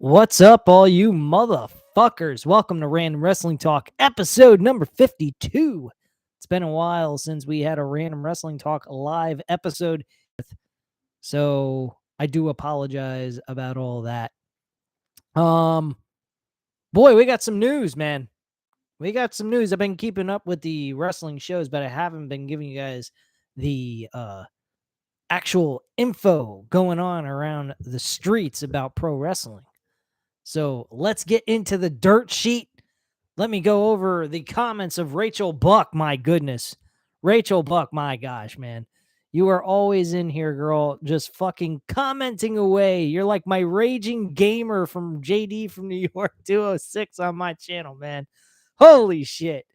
What's up, all you motherfuckers? Welcome to Random Wrestling Talk, episode number 52. It's been a while since we had a Random Wrestling Talk live episode, so I do apologize about all that. Um, Boy, we got some news, man. We got some news. I've been keeping up with the wrestling shows, but I haven't been giving you guys the actual info going on around the streets about pro wrestling. So let's get into the dirt sheet. Let me go over the comments of Rachel Buck. My goodness. Rachel Buck, my gosh, man. You are always in here, girl, just fucking commenting away. You're like my raging gamer from JD from New York 206 on my channel, man. Holy shit.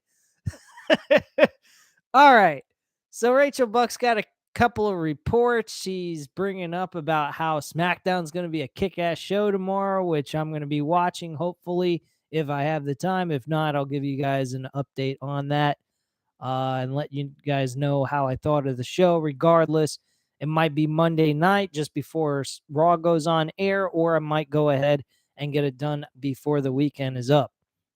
All right. So Rachel Buck's got a couple of reports. She's bringing up about how SmackDown's going to be a kick-ass show tomorrow, which I'm going to be watching, hopefully, if I have the time. If not, I'll give you guys an update on that and let you guys know how I thought of the show. Regardless, it might be Monday night just before Raw goes on air, or I might go ahead and get it done before the weekend is up.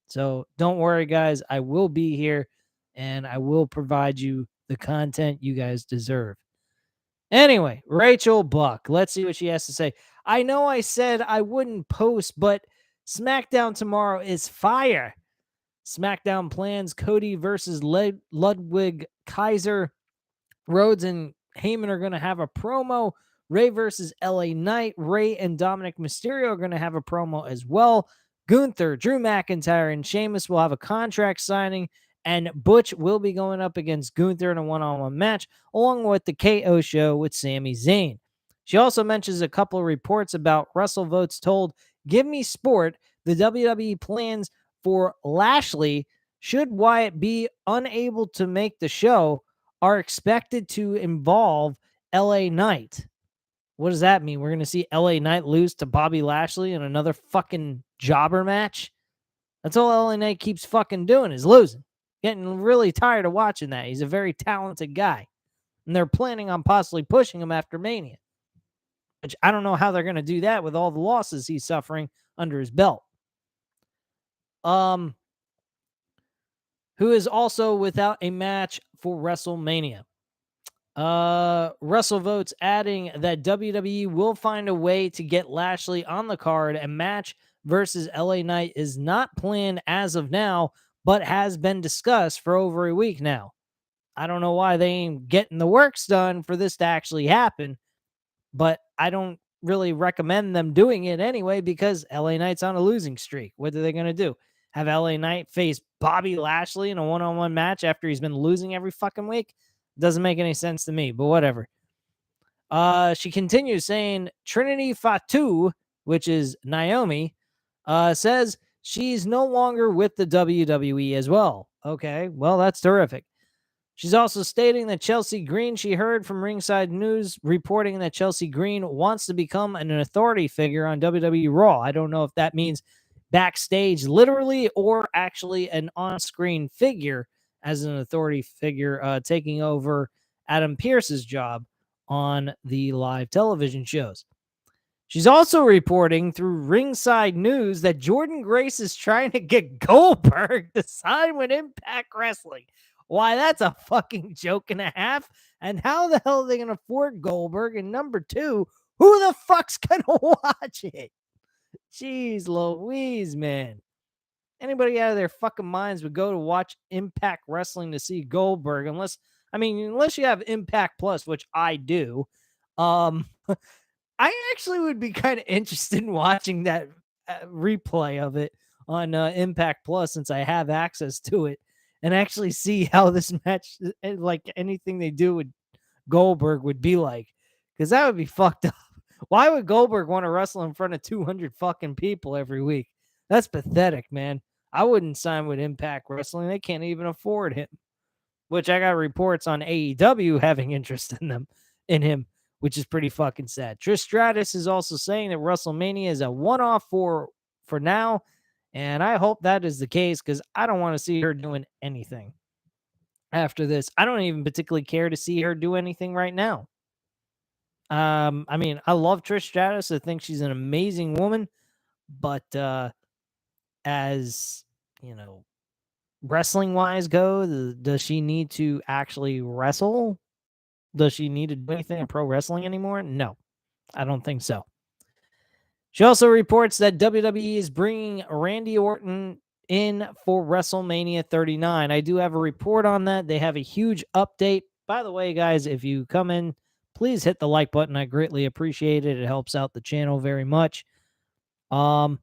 So don't worry, guys. I will be here and I will provide you the content you guys deserve. Anyway, Rachel Buck, let's see what she has to say. I know I said I wouldn't post, but SmackDown tomorrow is fire. SmackDown plans Cody versus Ludwig Kaiser. Rhodes and Heyman are going to have a promo. Ray versus LA Knight. Ray and Dominic Mysterio are going to have a promo as well. Gunther, Drew McIntyre, and Sheamus will have a contract signing. And Butch will be going up against Gunther in a one-on-one match, along with the KO show with Sami Zayn. She also mentions a couple of reports about WrestleVotes told Give Me Sport the WWE plans for Lashley, should Wyatt be unable to make the show, are expected to involve LA Knight. What does that mean? We're going to see LA Knight lose to Bobby Lashley in another fucking jobber match? That's all LA Knight keeps fucking doing is losing. Getting really tired of watching that. He's a very talented guy. And they're planning on possibly pushing him after Mania. Which I don't know how they're going to do that with all the losses he's suffering under his belt. Who is also without a match for WrestleMania. WrestleVotes adding that WWE will find a way to get Lashley on the card. A match versus LA Knight is not planned as of now, but has been discussed for over a week now. I don't know why they ain't getting the works done for this to actually happen, but I don't really recommend them doing it anyway because LA Knight's on a losing streak. What are they going to do? Have LA Knight face Bobby Lashley in a one-on-one match after he's been losing every fucking week? Doesn't make any sense to me, but whatever. She continues saying Trinity Fatu, which is Naomi, says she's no longer with the WWE as well. Okay, well, that's terrific. She's also stating that Chelsea Green, she heard from Ringside News reporting that Chelsea Green wants to become an authority figure on WWE Raw. I don't know if that means backstage literally or actually an on-screen figure as an authority figure taking over Adam Pearce's job on the live television shows. She's also reporting through Ringside News that Jordan Grace is trying to get Goldberg to sign with Impact Wrestling. Why, that's a fucking joke and a half. And how the hell are they going to afford Goldberg? And number two, who the fuck's going to watch it? Jeez Louise, man. Anybody out of their fucking minds would go to watch Impact Wrestling to see Goldberg, unless you have Impact Plus, which I do. I actually would be kind of interested in watching that replay of it on Impact Plus since I have access to it and actually see how this match, like anything they do with Goldberg, would be like. Because that would be fucked up. Why would Goldberg want to wrestle in front of 200 fucking people every week? That's pathetic, man. I wouldn't sign with Impact Wrestling. They can't even afford him. Which I got reports on AEW having interest in him, which is pretty fucking sad. Trish Stratus is also saying that WrestleMania is a one-off for now, and I hope that is the case because I don't want to see her doing anything after this. I don't even particularly care to see her do anything right now. I love Trish Stratus. I think she's an amazing woman, But as wrestling wise does she need to actually wrestle? Does she need to do anything in pro wrestling anymore? No, I don't think so. She also reports that WWE is bringing Randy Orton in for WrestleMania 39. I do have a report on that. They have a huge update. By the way, guys, if you come in, please hit the like button. I greatly appreciate it. It helps out the channel very much. And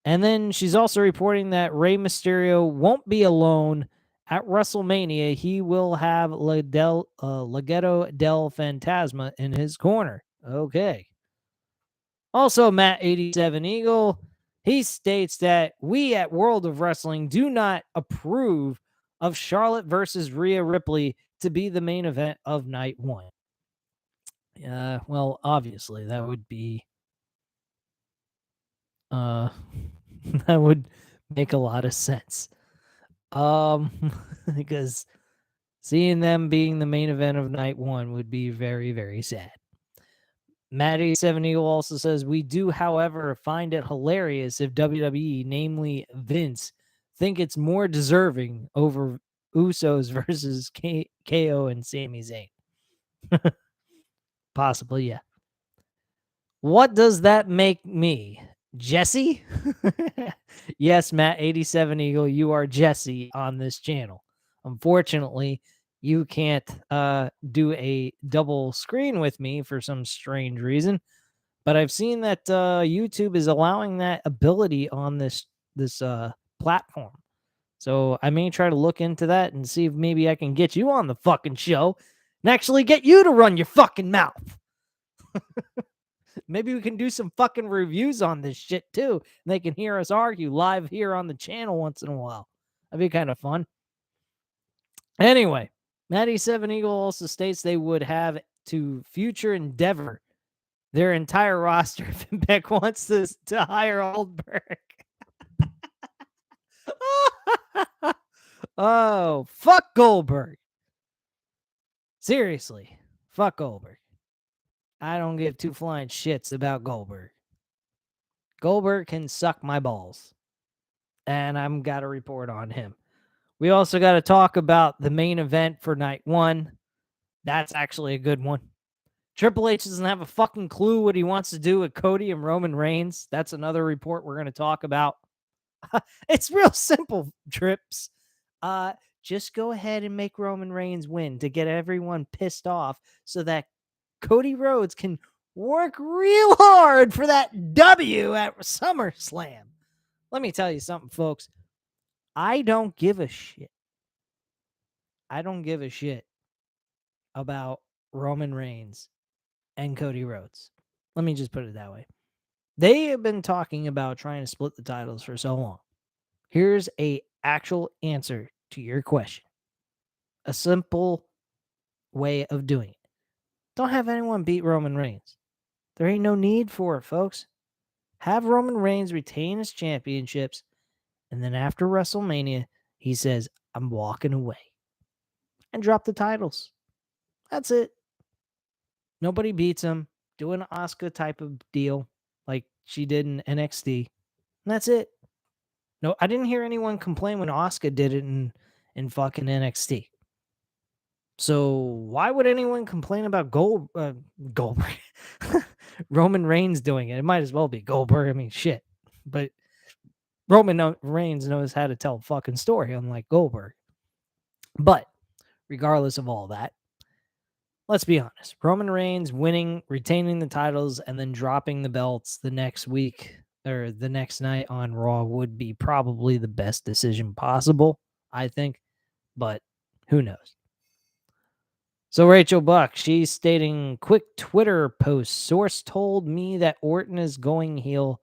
then she's also reporting that Rey Mysterio won't be alone at WrestleMania. He will have Legado del Fantasma in his corner. Okay. Also, Matt87 Eagle, he states that we at World of Wrestling do not approve of Charlotte versus Rhea Ripley to be the main event of night one. Well, obviously, that would be that would make a lot of sense. Because seeing them being the main event of night one would be very, very sad. Matt87 Eagle also says, we do, however, find it hilarious if WWE, namely Vince, think it's more deserving over Usos versus KO and Sami Zayn. Possibly, yeah. What does that make me? Jesse? Yes, Matt87 Eagle, you are Jesse on this channel. Unfortunately, you can't do a double screen with me for some strange reason, but I've seen that YouTube is allowing that ability on this platform. So I may try to look into that and see if maybe I can get you on the fucking show and actually get you to run your fucking mouth. Maybe we can do some fucking reviews on this shit too. And they can hear us argue live here on the channel once in a while. That'd be kind of fun. Anyway, Maddie7 Eagle also states they would have to future endeavor their entire roster if Beck wants to hire Oldberg. Oh, fuck Goldberg. Seriously, fuck Goldberg. I don't give two flying shits about Goldberg. Goldberg can suck my balls. And I'm got a report on him. We also got to talk about the main event for night one. That's actually a good one. Triple H doesn't have a fucking clue what he wants to do with Cody and Roman Reigns. That's another report we're going to talk about. It's real simple, Trips. Just go ahead and make Roman Reigns win to get everyone pissed off so that Cody Rhodes can work real hard for that W at SummerSlam. Let me tell you something, folks. I don't give a shit. I don't give a shit about Roman Reigns and Cody Rhodes. Let me just put it that way. They have been talking about trying to split the titles for so long. Here's a actual answer to your question. A simple way of doing it. Don't have anyone beat Roman Reigns. There ain't no need for it, folks. Have Roman Reigns retain his championships, and then after WrestleMania, he says, I'm walking away. And drop the titles. That's it. Nobody beats him. Do an Asuka type of deal like she did in NXT. And that's it. No, I didn't hear anyone complain when Asuka did it in fucking NXT. So why would anyone complain about Goldberg? Roman Reigns doing it. It might as well be Goldberg. I mean, shit. But Roman Reigns knows how to tell a fucking story, unlike Goldberg. But regardless of all that, let's be honest. Roman Reigns winning, retaining the titles, and then dropping the belts the next week or the next night on Raw would be probably the best decision possible, I think. But who knows? So Rachel Buck, she's stating, quick Twitter post. Source told me that Orton is going heel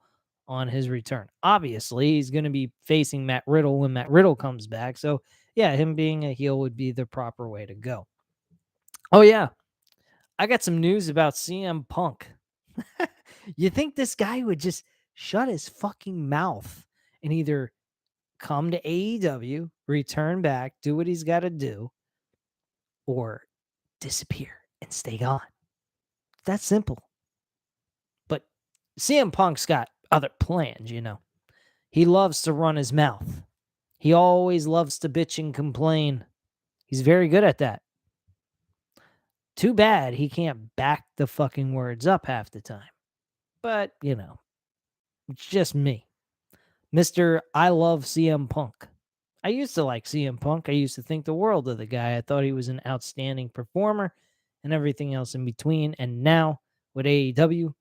on his return. Obviously, he's going to be facing Matt Riddle when Matt Riddle comes back. So, yeah, him being a heel would be the proper way to go. Oh, yeah. I got some news about CM Punk. You think this guy would just shut his fucking mouth and either come to AEW, return back, do what he's got to do, or disappear and stay gone? That's simple. But CM Punk's got other plans, He loves to run his mouth. He always loves to bitch and complain. He's very good at that. Too bad he can't back the fucking words up half the time. But, it's just me. Mr. I love CM Punk. I used to like CM Punk. I used to think the world of the guy. I thought he was an outstanding performer and everything else in between. And now with AEW,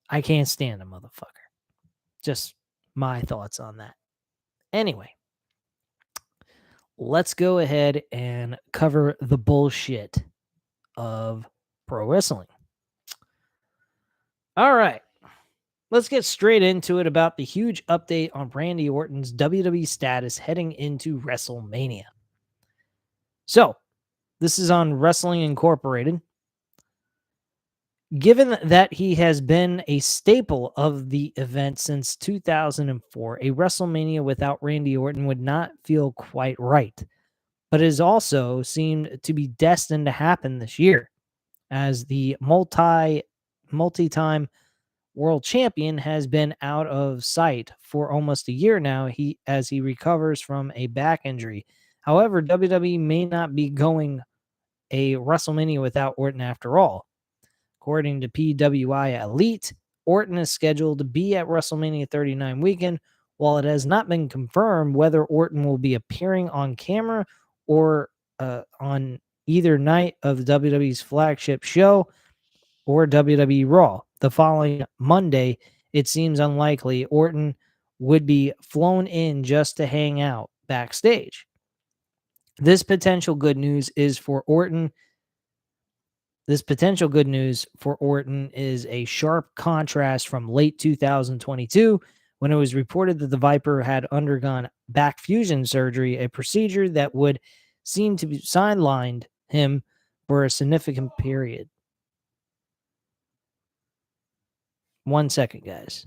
I can't stand a motherfucker. Just my thoughts on that. Anyway, let's go ahead and cover the bullshit of pro wrestling. All right. Let's get straight into it about the huge update on Randy Orton's WWE status heading into WrestleMania. So, this is on Wrestling Incorporated. Given that he has been a staple of the event since 2004, a WrestleMania without Randy Orton would not feel quite right. But it has also seemed to be destined to happen this year, as the multi-time world champion has been out of sight for almost a year now, as he recovers from a back injury. However, WWE may not be going a WrestleMania without Orton after all. According to PWI Elite, Orton is scheduled to be at WrestleMania 39 weekend. While it has not been confirmed whether Orton will be appearing on camera or on either night of WWE's flagship show or WWE Raw the following Monday, it seems unlikely Orton would be flown in just to hang out backstage. This potential good news for Orton is a sharp contrast from late 2022 when it was reported that the Viper had undergone back fusion surgery, a procedure that would seem to be sidelined him for a significant period. 1 second, guys.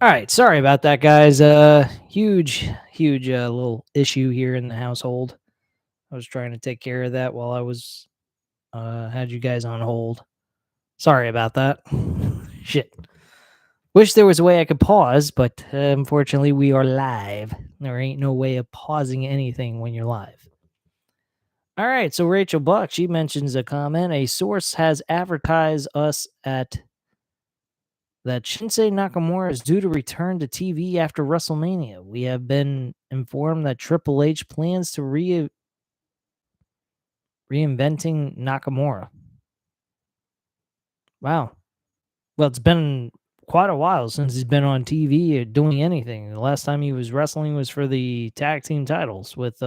All right, sorry about that, guys. Huge little issue here in the household. I was trying to take care of that while I was had you guys on hold. Sorry about that. Shit. Wish there was a way I could pause, but unfortunately we are live. There ain't no way of pausing anything when you're live. All right, so Rachel Buck, she mentions a comment. A source has advertised us at that Shinsuke Nakamura is due to return to TV after WrestleMania. We have been informed that Triple H plans to reinventing Nakamura. Wow. Well, it's been quite a while since he's been on TV or doing anything. The last time he was wrestling was for the tag team titles with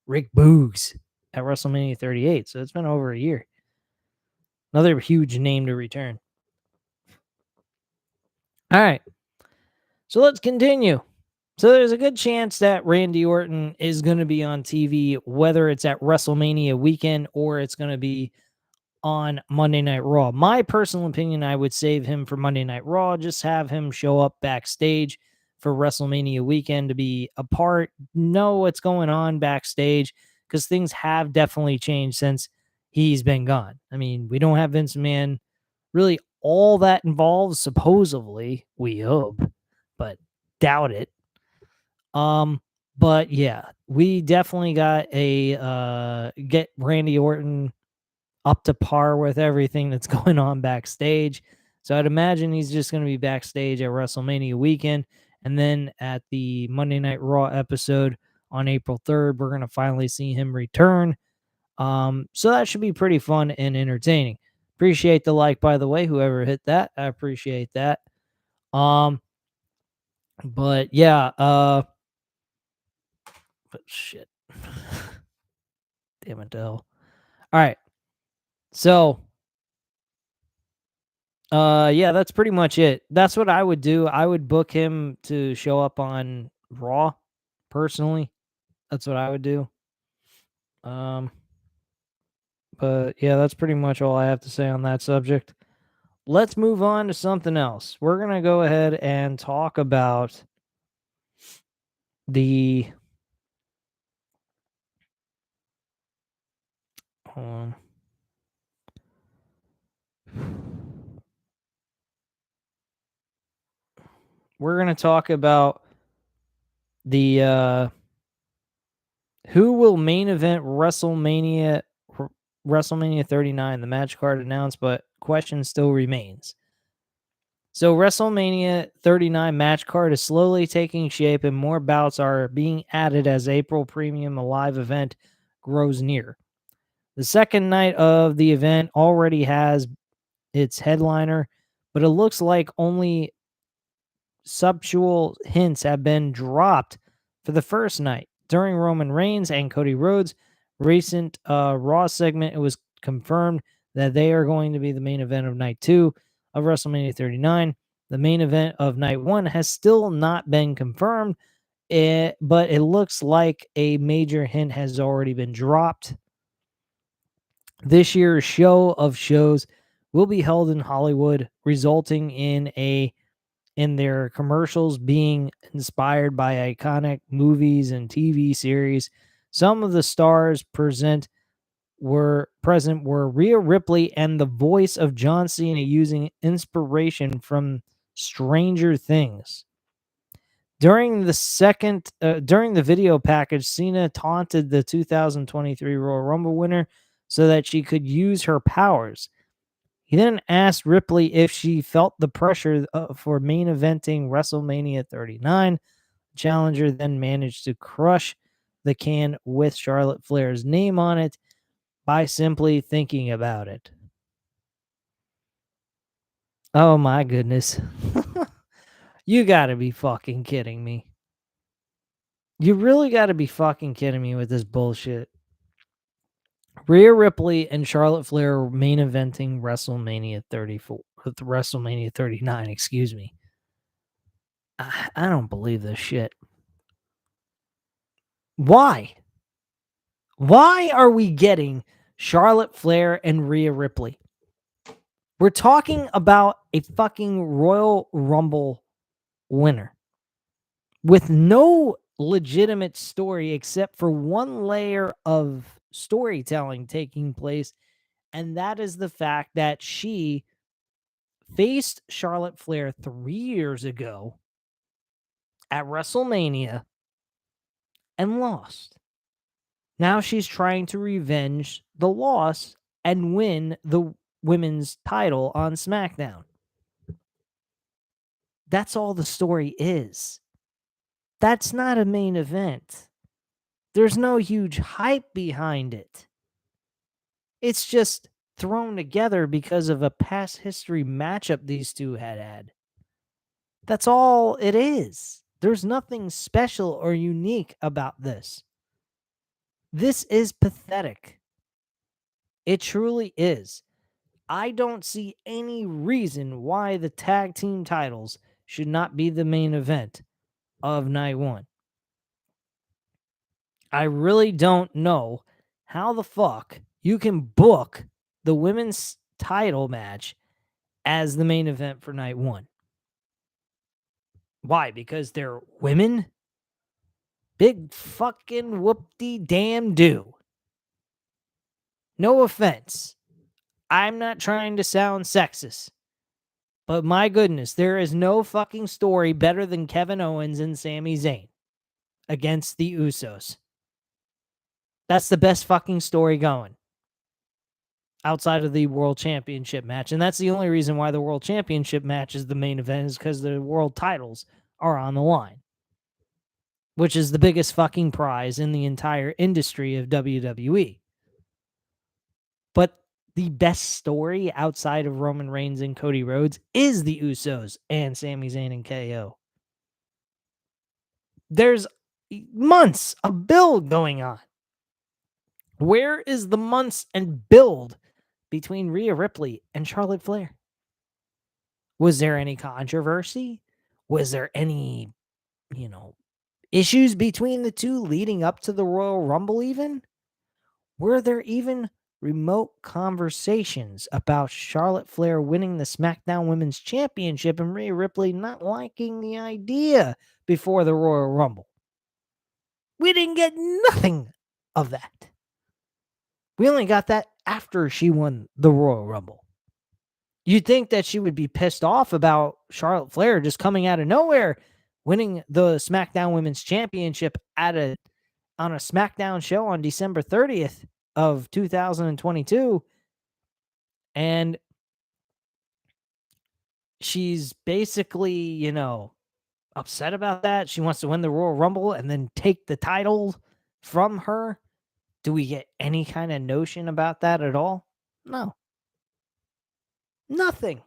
Rick Boogs at WrestleMania 38. So it's been over a year. Another huge name to return. All right. So let's continue. So there's a good chance that Randy Orton is going to be on TV, whether it's at WrestleMania weekend or it's going to be on Monday Night Raw. My personal opinion, I would save him for Monday Night Raw. Just have him show up backstage for WrestleMania weekend to be a part, know what's going on backstage, because things have definitely changed since he's been gone. I mean, we don't have Vince McMahon really all that involved, supposedly. We hope, but doubt it. But yeah, we definitely got a get Randy Orton up to par with everything that's going on backstage. So I'd imagine he's just going to be backstage at WrestleMania weekend. And then at the Monday Night Raw episode on April 3rd, we're going to finally see him return. So that should be pretty fun and entertaining. Appreciate the like, by the way, whoever hit that. I appreciate that. But yeah, but shit. Damn it, hell. All right. So, yeah, that's pretty much it. That's what I would do. I would book him to show up on Raw personally. That's what I would do. Um, but yeah, that's pretty much all I have to say on that subject. Let's move on to something else. We're going to go ahead and talk about the hold we're going to talk about the who will main event WrestleMania 39. The match card announced, but question still remains. So WrestleMania 39 match card is slowly taking shape and more bouts are being added as April Premium, a live event, grows near. The second night of the event already has its headliner, but it looks like only subtual hints have been dropped for the first night. During Roman Reigns and Cody Rhodes' recent Raw segment, it was confirmed that they are going to be the main event of night 2 of WrestleMania 39. The main event of night 1 has still not been confirmed, but it looks like a major hint has already been dropped. This year's show of shows will be held in Hollywood, resulting in their commercials being inspired by iconic movies and TV series. Some of the stars were Rhea Ripley and the voice of John Cena using inspiration from Stranger Things. During the video package, Cena taunted the 2023 Royal Rumble winner so that she could use her powers. He then asked Ripley if she felt the pressure for main eventing WrestleMania 39. The challenger then managed to crush the can with Charlotte Flair's name on it by simply thinking about it. Oh my goodness. You gotta be fucking kidding me. You really gotta be fucking kidding me with this bullshit. Rhea Ripley and Charlotte Flair are main eventing WrestleMania 34, WrestleMania 39, excuse me. I don't believe this shit. Why? Why are we getting Charlotte Flair and Rhea Ripley? We're talking about a fucking Royal Rumble winner with no legitimate story except for one layer of storytelling taking place, and that is the fact that she faced Charlotte Flair 3 years ago at WrestleMania and lost. Now she's trying to revenge the loss and win the women's title on SmackDown. That's all the story is. That's not a main event. There's no huge hype behind it. It's just thrown together because of a past history matchup these two had. That's all it is. There's nothing special or unique about this. This is pathetic. It truly is. I don't see any reason why the tag team titles should not be the main event of night 1. I really don't know how the fuck you can book the women's title match as the main event for night 1. Why? Because they're women? Big fucking whoop-de-damn do. No offense. I'm not trying to sound sexist. But my goodness, there is no fucking story better than Kevin Owens and Sami Zayn against the Usos. That's the best fucking story going outside of the World Championship match. And that's the only reason why the World Championship match is the main event is because the world titles are on the line, which is the biggest fucking prize in the entire industry of WWE. But the best story outside of Roman Reigns and Cody Rhodes is the Usos and Sami Zayn and KO. There's months of build going on. Where is the months and build between Rhea Ripley and Charlotte Flair? Was there any controversy? Was there any, you know, issues between the two leading up to the Royal Rumble even? Were there even remote conversations about Charlotte Flair winning the SmackDown Women's Championship and Rhea Ripley not liking the idea before the Royal Rumble? We didn't get nothing of that. We only got that after she won the Royal Rumble. You'd think that she would be pissed off about Charlotte Flair just coming out of nowhere, winning the SmackDown Women's Championship on a SmackDown show on December 30th of 2022. And she's basically, upset about that. She wants to win the Royal Rumble and then take the title from her. Do we get any kind of notion about that at all? No. Nothing.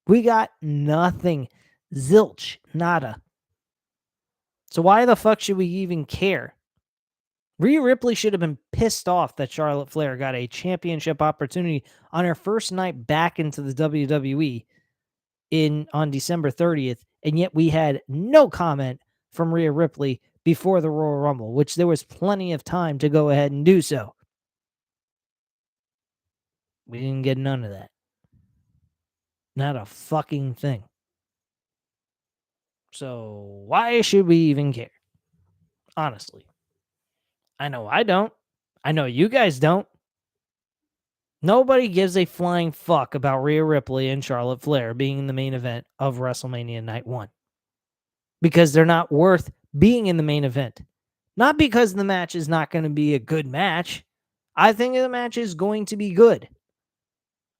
We got nothing. Zilch. Nada. So why the fuck should we even care? Rhea Ripley should have been pissed off that Charlotte Flair got a championship opportunity on her first night back into the WWE on December 30th, and yet we had no comment from Rhea Ripley before the Royal Rumble, which there was plenty of time to go ahead and do so. We didn't get none of that. Not a fucking thing. So why should we even care? Honestly. I know I don't. I know you guys don't. Nobody gives a flying fuck about Rhea Ripley and Charlotte Flair being in the main event of WrestleMania Night 1. Because they're not worth being in the main event. Not because the match is not going to be a good match. I think the match is going to be good.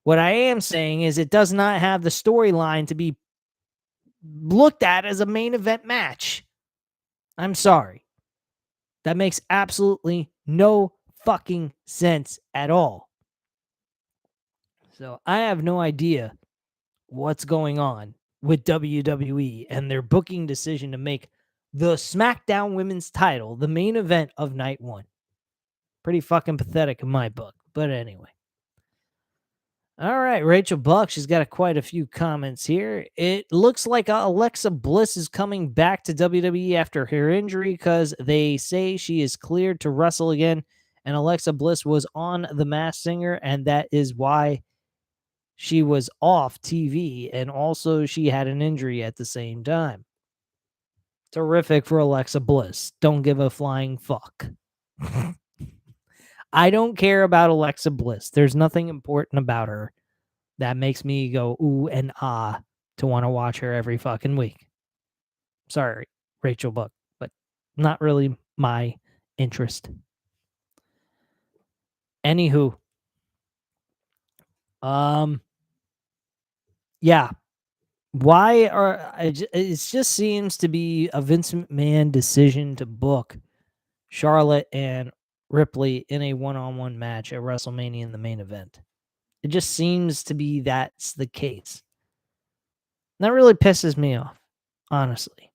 What I am saying is it does not have the storyline to be looked at as a main event match. I'm sorry. That makes absolutely no fucking sense at all. So I have no idea what's going on with WWE and their booking decision to make the SmackDown Women's title the main event of Night 1. Pretty fucking pathetic in my book. But anyway. All right, Rachel Buck, she's got quite a few comments here. It looks like Alexa Bliss is coming back to WWE after her injury because they say she is cleared to wrestle again. And Alexa Bliss was on The Masked Singer, and that is why she was off TV. And also, she had an injury at the same time. Terrific for Alexa Bliss. Don't give a flying fuck. I don't care about Alexa Bliss. There's nothing important about her that makes me go ooh and ah to want to watch her every fucking week. Sorry, Rachel Buck, but not really my interest. Anywho, yeah. Why it just seems to be a Vince McMahon decision to book Charlotte and Ripley in a one-on-one match at WrestleMania in the main event. It just seems to be that's the case. That really pisses me off, honestly.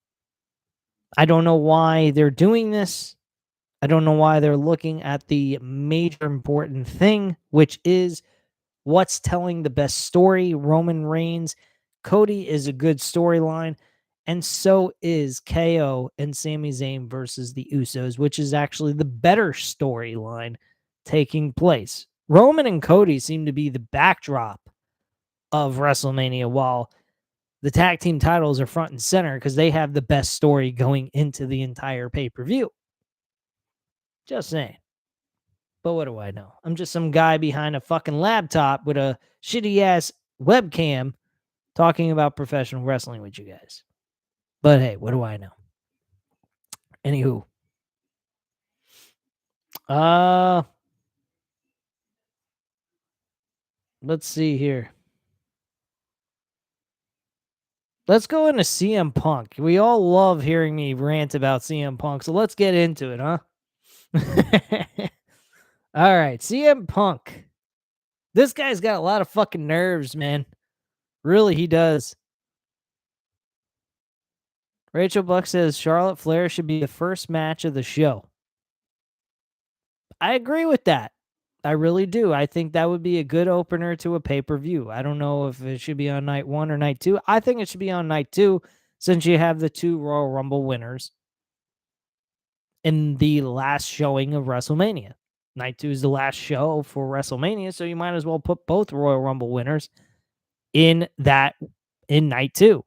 I don't know why they're doing this. I don't know why they're looking at the major important thing, which is what's telling the best story. Roman Reigns, Cody is a good storyline, and so is KO and Sami Zayn versus the Usos, which is actually the better storyline taking place. Roman and Cody seem to be the backdrop of WrestleMania, while the tag team titles are front and center because they have the best story going into the entire pay-per-view. Just saying. But what do I know? I'm just some guy behind a fucking laptop with a shitty ass webcam talking about professional wrestling with you guys. But hey, what do I know? Anywho. Let's see here. Let's go into CM Punk. We all love hearing me rant about CM Punk, so let's get into it, huh? All right, CM Punk. This guy's got a lot of fucking nerves, man. Really, he does. Rachel Buck says Charlotte Flair should be the first match of the show. I agree with that. I really do. I think that would be a good opener to a pay-per-view. I don't know if it should be on night 1 or night 2. I think it should be on night 2 since you have the 2 Royal Rumble winners in the last showing of WrestleMania. Night 2 is the last show for WrestleMania, so you might as well put both Royal Rumble winners in night 2.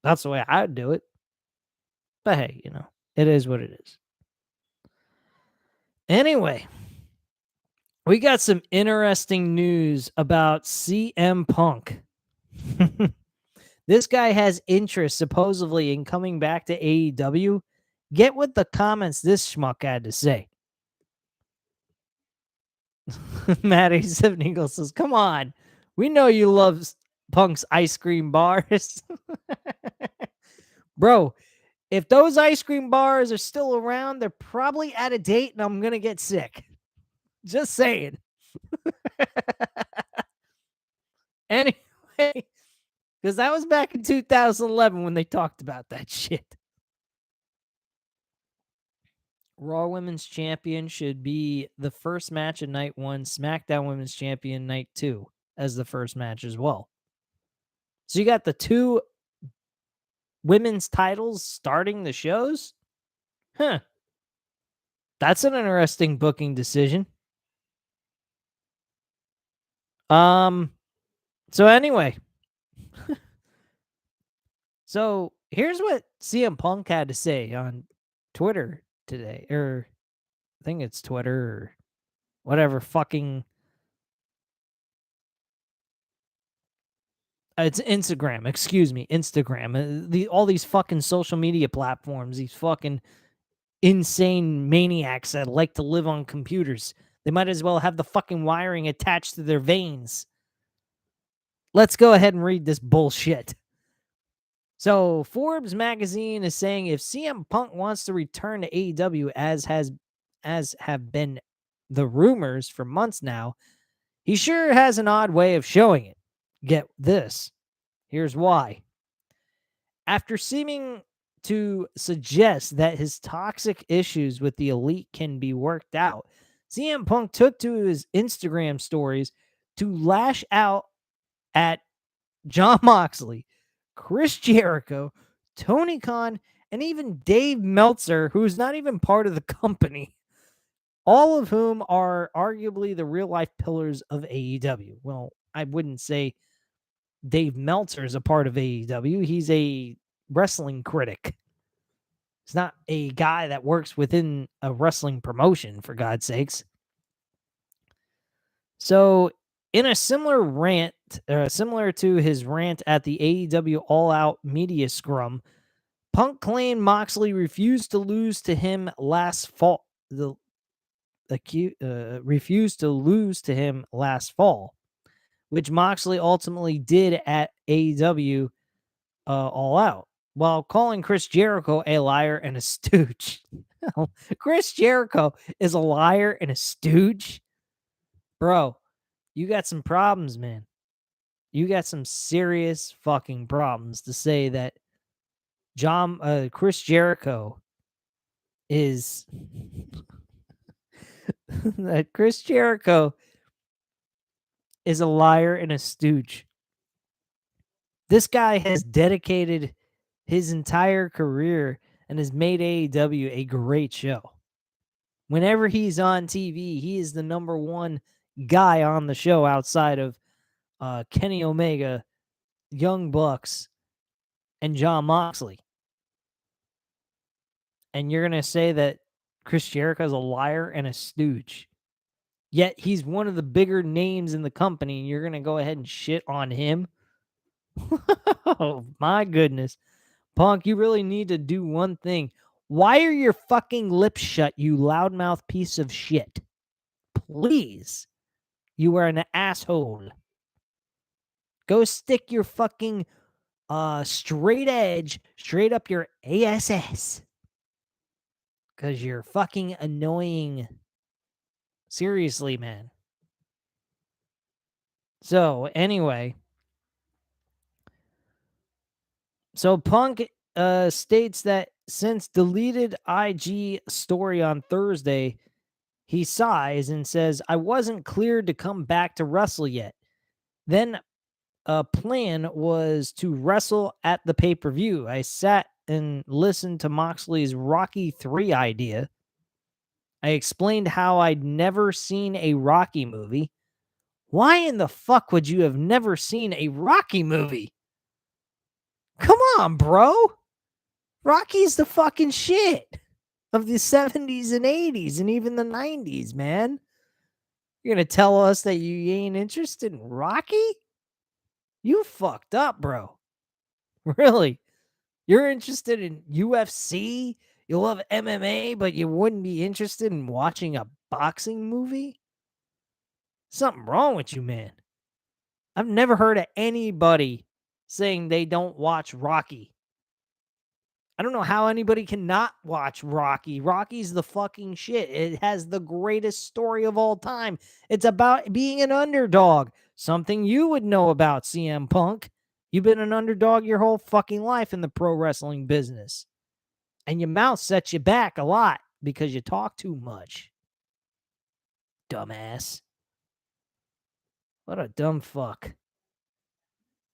That's the way I'd do it. But hey, it is what it is. Anyway, we got some interesting news about CM Punk. This guy has interest supposedly in coming back to AEW. Get what the comments this schmuck had to say. Matty Seven Eagle says, come on. We know you love Punk's ice cream bars. Bro, if those ice cream bars are still around, they're probably out of date and I'm going to get sick. Just saying. Anyway, because that was back in 2011 when they talked about that shit. Raw Women's Champion should be the first match of night 1. SmackDown Women's Champion night 2 as the first match as well. So you got the 2 women's titles starting the shows? Huh. That's an interesting booking decision. So anyway. So here's what CM Punk had to say on Twitter today. Or I think it's Twitter or whatever fucking. It's Instagram. Excuse me, Instagram. All these fucking social media platforms. These fucking insane maniacs that like to live on computers. They might as well have the fucking wiring attached to their veins. Let's go ahead and read this bullshit. So Forbes magazine is saying if CM Punk wants to return to AEW as have been the rumors for months now, he sure has an odd way of showing it. Get this. Here's why. After seeming to suggest that his toxic issues with the Elite can be worked out, CM Punk took to his Instagram stories to lash out at Jon Moxley, Chris Jericho, Tony Khan, and even Dave Meltzer, who's not even part of the company, all of whom are arguably the real-life pillars of AEW. Well, I wouldn't say Dave Meltzer is a part of AEW. He's a wrestling critic. He's not a guy that works within a wrestling promotion, for God's sakes. So, in a similar rant, similar to his rant at the AEW All Out Media Scrum, Punk claimed Moxley refused to lose to him last fall. Refused to lose to him last fall, which Moxley ultimately did at AEW All Out, while calling Chris Jericho a liar and a stooge. Chris Jericho is a liar and a stooge? Bro, you got some problems, man. You got some serious fucking problems to say that Chris Jericho is that Chris Jericho is a liar and a stooge. This guy has dedicated his entire career and has made AEW a great show. Whenever he's on TV, he is the number one guy on the show outside of Kenny Omega, Young Bucks, and Jon Moxley. And you're going to say that Chris Jericho is a liar and a stooge. Yet he's one of the bigger names in the company, and you're going to go ahead and shit on him? Oh, my goodness. Punk, you really need to do one thing. Why are your fucking lips shut, you loudmouth piece of shit? Please. You are an asshole. Go stick your fucking straight edge straight up your ASS. Because you're fucking annoying. Seriously, man. So, anyway. So, Punk states that since deleted IG story on Thursday, he sighs and says, I wasn't cleared to come back to wrestle yet. Then a plan was to wrestle at the pay-per-view. I sat and listened to Moxley's Rocky 3 idea. I explained how I'd never seen a Rocky movie. Why in the fuck would you have never seen a Rocky movie? Come on, bro. Rocky's the fucking shit of the 70s and 80s and even the 90s, man. You're going to tell us that you ain't interested in Rocky? You fucked up, bro. Really. You're interested in UFC? You love MMA, but you wouldn't be interested in watching a boxing movie? Something wrong with you, man. I've never heard of anybody saying they don't watch Rocky. I don't know how anybody cannot watch Rocky. Rocky's the fucking shit. It has the greatest story of all time. It's about being an underdog. Something you would know about, CM Punk. You've been an underdog your whole fucking life in the pro wrestling business. And your mouth sets you back a lot because you talk too much. Dumbass. What a dumb fuck.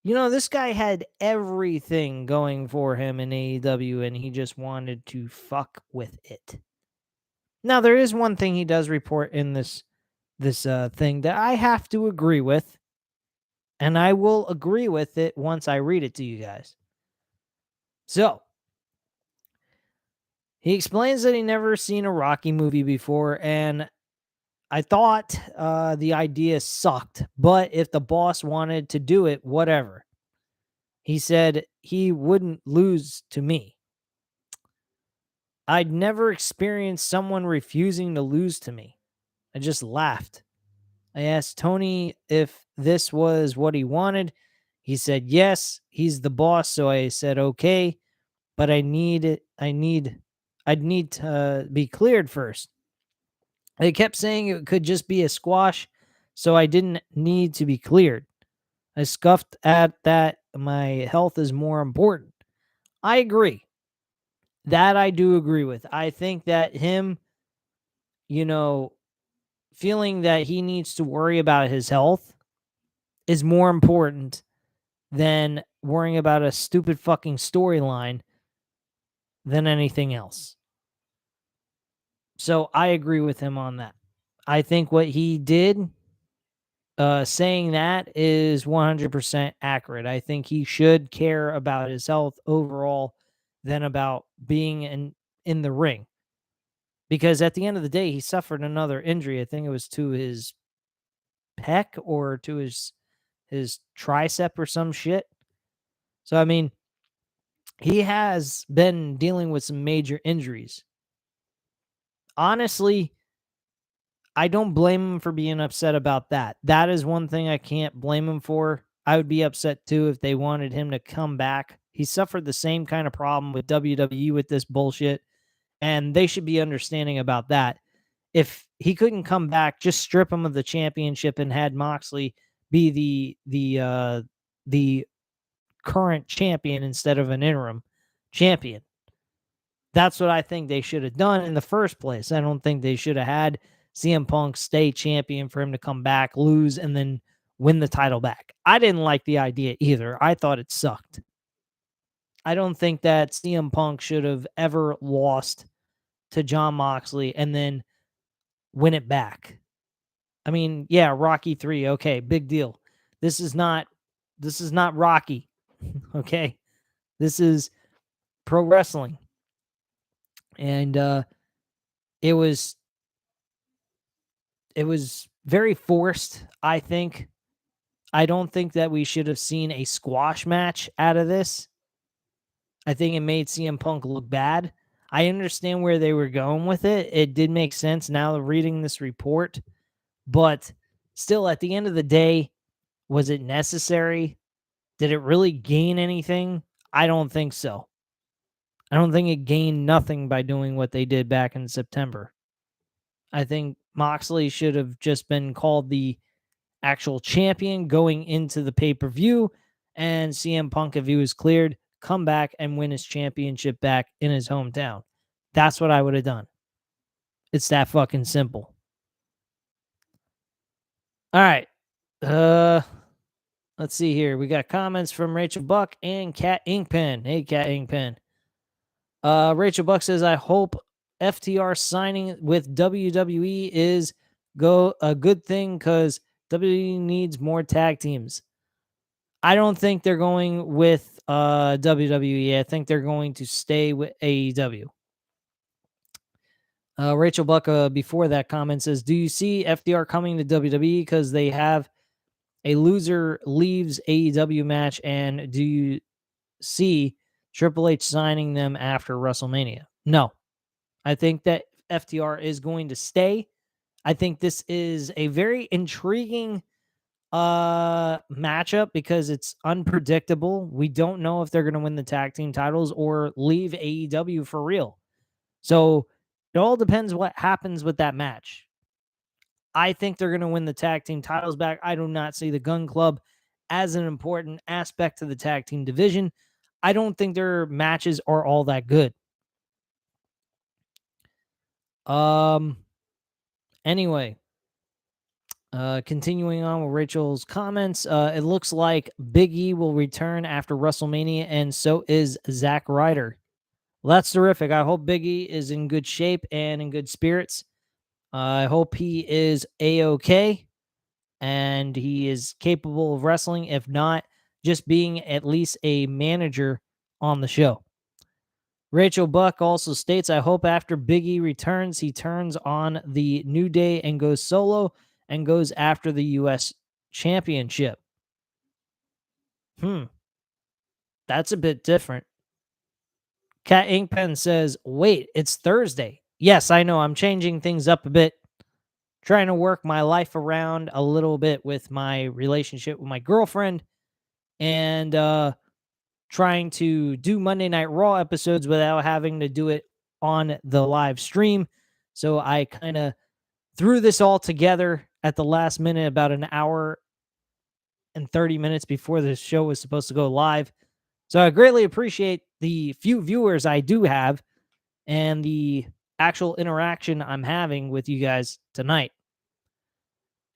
You know, this guy had everything going for him in AEW, and he just wanted to fuck with it. Now, there is one thing he does report in this thing that I have to agree with, and I will agree with it once I read it to you guys. So, he explains that he never seen a Rocky movie before, and I thought the idea sucked, but if the boss wanted to do it, whatever. He said he wouldn't lose to me. I'd never experienced someone refusing to lose to me. I just laughed. I asked Tony if this was what he wanted. He said yes, he's the boss, so I said okay, but I'd need to be cleared first. They kept saying it could just be a squash, so I didn't need to be cleared. I scuffed at that my health is more important. I agree. That I do agree with. I think that him, feeling that he needs to worry about his health is more important than worrying about a stupid fucking storyline than anything else. So I agree with him on that. I think what he did, saying that, is 100% accurate. I think he should care about his health overall than about being in the ring. Because at the end of the day, he suffered another injury. I think it was to his pec or to his tricep or some shit. So, I mean, he has been dealing with some major injuries. Honestly, I don't blame him for being upset about that. That is one thing I can't blame him for. I would be upset too if they wanted him to come back. He suffered the same kind of problem with WWE with this bullshit, and they should be understanding about that. If he couldn't come back, just strip him of the championship and had Moxley be the current champion instead of an interim champion. That's what I think they should have done in the first place. I don't think they should have had CM Punk stay champion for him to come back, lose, and then win the title back. I didn't like the idea either. I thought it sucked. I don't think that CM Punk should have ever lost to Jon Moxley and then win it back. I mean, yeah, Rocky 3, okay, big deal. This is not Rocky. Okay? This is pro wrestling. And it was very forced, I think. I don't think that we should have seen a squash match out of this. I think it made CM Punk look bad. I understand where they were going with it. It did make sense now reading this report. But still, at the end of the day, was it necessary? Did it really gain anything? I don't think so. I don't think it gained nothing by doing what they did back in September. I think Moxley should have just been called the actual champion going into the pay-per-view, and CM Punk, if he was cleared, come back and win his championship back in his hometown. That's what I would have done. It's that fucking simple. All right. Uh let's see here. We got comments from Rachel Buck and Cat Inkpen. Hey Cat Inkpen. Rachel Buck says, I hope FTR signing with WWE is a good thing because WWE needs more tag teams. I don't think they're going with WWE. I think they're going to stay with AEW. Rachel Buck, before that comment, says, do you see FTR coming to WWE because they have a loser leaves AEW match? And do you see Triple H signing them after WrestleMania? No. I think that FTR is going to stay. I think this is a very intriguing matchup because it's unpredictable. We don't know if they're going to win the tag team titles or leave AEW for real. So it all depends what happens with that match. I think they're going to win the tag team titles back. I do not see the Gun Club as an important aspect to the tag team division. I don't think their matches are all that good. Anyway, continuing on with Rachel's comments, it looks like Big E will return after WrestleMania, and so is Zack Ryder. Well, that's terrific. I hope Big E is in good shape and in good spirits. I hope he is A-OK and he is capable of wrestling, if not just being at least a manager on the show. Rachel Buck also states, I hope after Big E returns, he turns on the New Day and goes solo and goes after the U.S. Championship. That's a bit different. Cat Inkpen says, wait, it's Thursday. Yes, I know. I'm changing things up a bit. Trying to work my life around a little bit with my relationship with my girlfriend and trying to do Monday Night Raw episodes without having to do it on the live stream. So I kind of threw this all together at the last minute, about an hour and 30 minutes before the show was supposed to go live. So I greatly appreciate the few viewers I do have and the actual interaction I'm having with you guys tonight.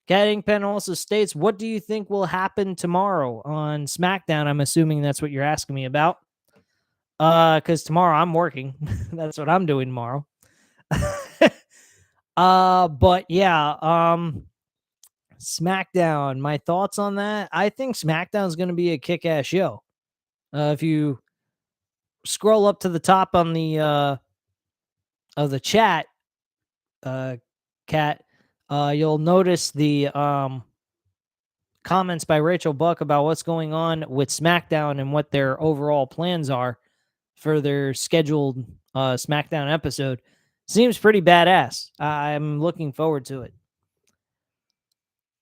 Cat Inkpen also states, what do you think will happen tomorrow on SmackDown? I'm assuming that's what you're asking me about. Because tomorrow I'm working. That's what I'm doing tomorrow. But yeah, SmackDown. My thoughts on that? I think SmackDown is going to be a kick-ass show. If you scroll up to the top on the of the chat, Cat, you'll notice the comments by Rachel Buck about what's going on with SmackDown and what their overall plans are for their scheduled SmackDown episode. Seems pretty badass. I'm looking forward to it.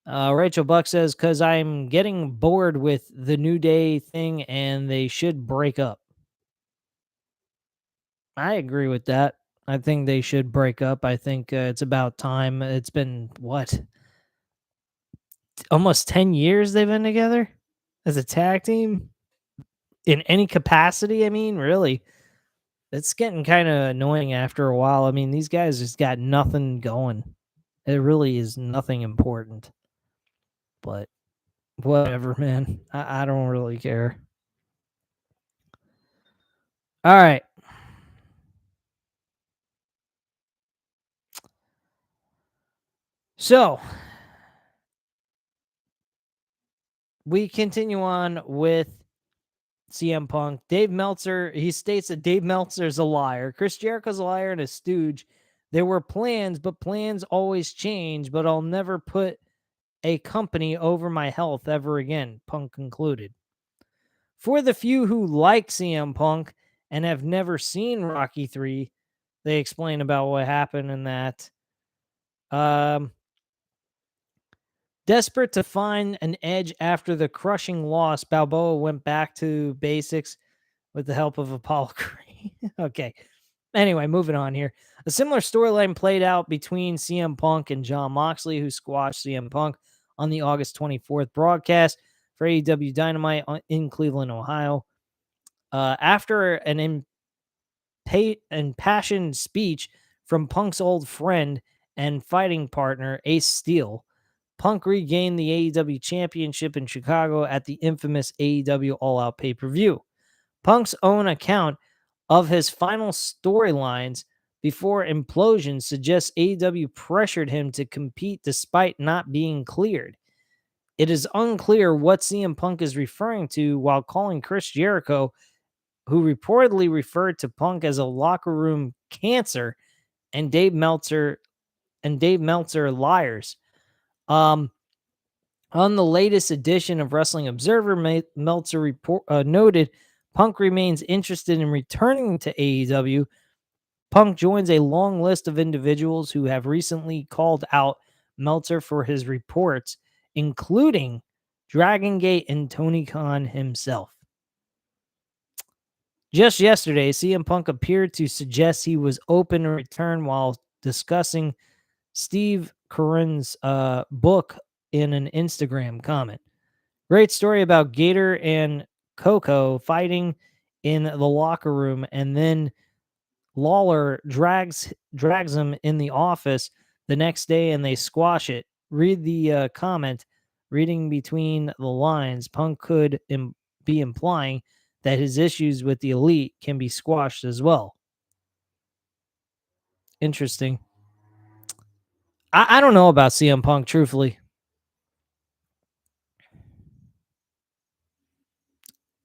Rachel Buck says, because I'm getting bored with the New Day thing and they should break up. I agree with that. I think they should break up. I think it's about time. It's been, what? Almost 10 years they've been together as a tag team? In any capacity, I mean, really. It's getting kind of annoying after a while. I mean, these guys just got nothing going. It really is nothing important. But whatever, man. I don't really care. All right. So we continue on with CM Punk. Dave Meltzer, he states that Dave Meltzer's a liar. Chris Jericho's a liar and a stooge. There were plans, but plans always change, but I'll never put a company over my health ever again, Punk concluded. For the few who like CM Punk and have never seen Rocky 3, they explain about what happened in that. Desperate to find an edge after the crushing loss, Balboa went back to basics with the help of Apollo Creed. Okay. Anyway, moving on here. A similar storyline played out between CM Punk and Jon Moxley, who squashed CM Punk on the August 24th broadcast for AEW Dynamite in Cleveland, Ohio. After an impassioned speech from Punk's old friend and fighting partner, Ace Steel, Punk regained the AEW championship in Chicago at the infamous AEW All Out pay per view. Punk's own account of his final storylines before implosion suggests AEW pressured him to compete despite not being cleared. It is unclear what CM Punk is referring to while calling Chris Jericho, who reportedly referred to Punk as a locker room cancer, and Dave Meltzer liars. Um, on the latest edition of Wrestling Observer, Meltzer noted Punk remains interested in returning to AEW. Punk joins a long list of individuals who have recently called out Meltzer for his reports, including Dragon Gate and Tony Khan himself. Just yesterday, CM Punk appeared to suggest he was open to return while discussing Steve Curran's book in an Instagram comment. Great story about Gator and Coco fighting in the locker room, and then Lawler drags him in the office the next day, and they squash it. Read the comment. Reading between the lines, Punk could be implying that his issues with the Elite can be squashed as well. Interesting. I don't know about CM Punk, truthfully.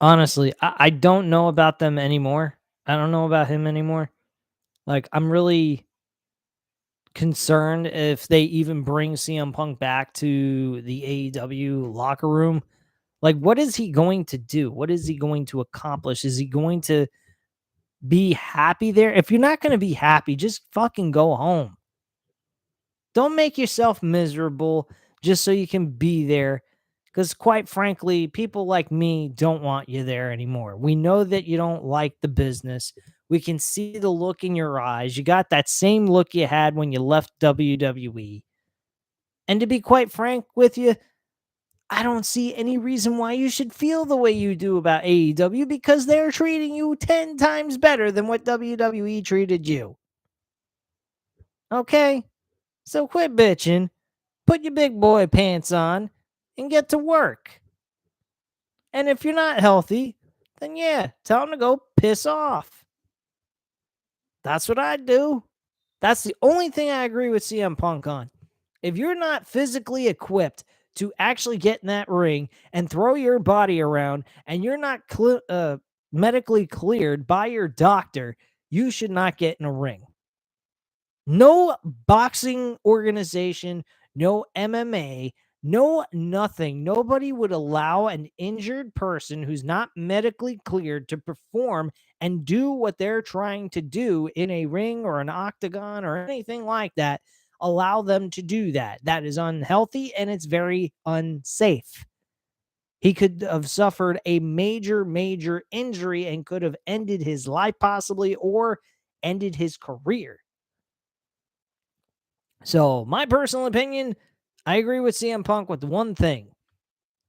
Honestly, I don't know about them anymore. I don't know about him anymore. Like, I'm really concerned if they even bring CM Punk back to the AEW locker room. Like, what is he going to do? What is he going to accomplish? Is he going to be happy there? If you're not going to be happy, just fucking go home. Don't make yourself miserable just so you can be there. Because, quite frankly, people like me don't want you there anymore. We know that you don't like the business. We can see the look in your eyes. You got that same look you had when you left WWE. And to be quite frank with you, I don't see any reason why you should feel the way you do about AEW, because they're treating you 10 times better than what WWE treated you. Okay? So quit bitching, put your big boy pants on, and get to work. And if you're not healthy, then yeah, tell them to go piss off. That's what I'd do. That's the only thing I agree with CM Punk on. If you're not physically equipped to actually get in that ring and throw your body around, and you're not medically cleared by your doctor, you should not get in a ring. No boxing organization, no MMA, no nothing. Nobody would allow an injured person who's not medically cleared to perform and do what they're trying to do in a ring or an octagon or anything like that. Allow them to do that. That is unhealthy and it's very unsafe. He could have suffered a major, major injury and could have ended his life possibly, or ended his career. So, my personal opinion, I agree with CM Punk with one thing.